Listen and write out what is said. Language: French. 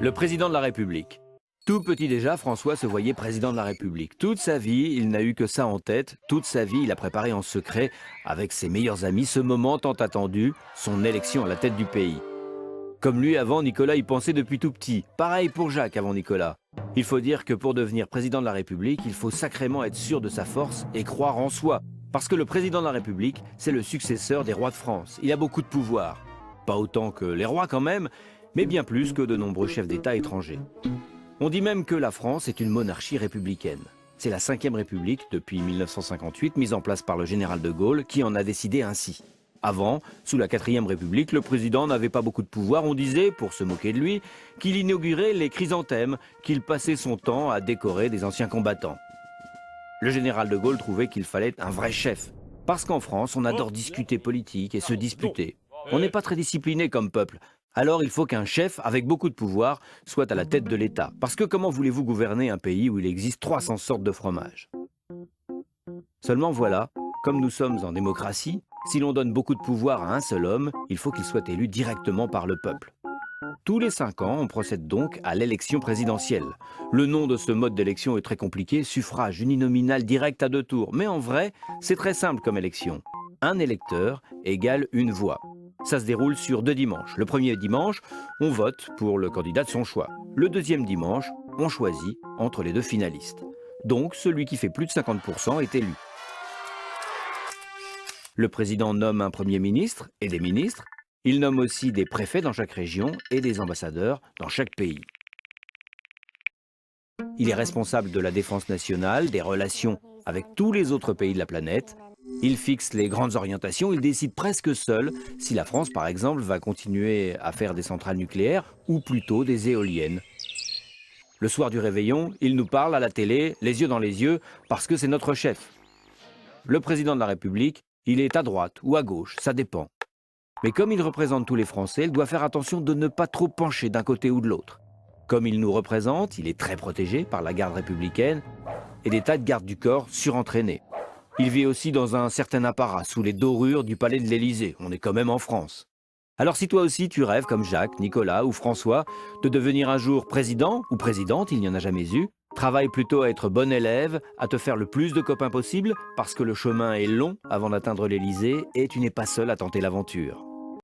Le président de la République. Tout petit déjà, François se voyait président de la République. Toute sa vie, il n'a eu que ça en tête. Toute sa vie, il a préparé en secret, avec ses meilleurs amis, ce moment tant attendu, son élection à la tête du pays. Comme lui avant, Nicolas y pensait depuis tout petit. Pareil pour Jacques avant Nicolas. Il faut dire que pour devenir président de la République, il faut sacrément être sûr de sa force et croire en soi. Parce que le président de la République, c'est le successeur des rois de France. Il a beaucoup de pouvoir. Pas autant que les rois quand même, mais bien plus que de nombreux chefs d'État étrangers. On dit même que la France est une monarchie républicaine. C'est la 5e République depuis 1958, mise en place par le général de Gaulle, qui en a décidé ainsi. Avant, sous la 4e République, le président n'avait pas beaucoup de pouvoir. On disait, pour se moquer de lui, qu'il inaugurait les chrysanthèmes, qu'il passait son temps à décorer des anciens combattants. Le général de Gaulle trouvait qu'il fallait un vrai chef. Parce qu'en France, on adore discuter politique et se disputer. On n'est pas très discipliné comme peuple. Alors il faut qu'un chef avec beaucoup de pouvoir soit à la tête de l'État. Parce que comment voulez-vous gouverner un pays où il existe 300 sortes de fromage? Seulement voilà, comme nous sommes en démocratie, si l'on donne beaucoup de pouvoir à un seul homme, il faut qu'il soit élu directement par le peuple. Tous les 5 ans, on procède donc à l'élection présidentielle. Le nom de ce mode d'élection est très compliqué, suffrage uninominal direct à 2 tours. Mais en vrai, c'est très simple comme élection. Un électeur égale une voix. Ça se déroule sur 2 dimanches. Le premier dimanche, on vote pour le candidat de son choix. Le deuxième dimanche, on choisit entre les 2 finalistes. Donc, celui qui fait plus de 50% est élu. Le président nomme un premier ministre et des ministres. Il nomme aussi des préfets dans chaque région et des ambassadeurs dans chaque pays. Il est responsable de la défense nationale, des relations avec tous les autres pays de la planète. Il fixe les grandes orientations, il décide presque seul si la France, par exemple, va continuer à faire des centrales nucléaires ou plutôt des éoliennes. Le soir du réveillon, il nous parle à la télé, les yeux dans les yeux, parce que c'est notre chef. Le président de la République, il est à droite ou à gauche, ça dépend. Mais comme il représente tous les Français, il doit faire attention de ne pas trop pencher d'un côté ou de l'autre. Comme il nous représente, il est très protégé par la garde républicaine et des tas de gardes du corps surentraînés. Il vit aussi dans un certain apparat, sous les dorures du palais de l'Élysée. On est quand même en France. Alors si toi aussi tu rêves, comme Jacques, Nicolas ou François, de devenir un jour président ou présidente, il n'y en a jamais eu, travaille plutôt à être bon élève, à te faire le plus de copains possible, parce que le chemin est long avant d'atteindre l'Élysée et tu n'es pas seul à tenter l'aventure.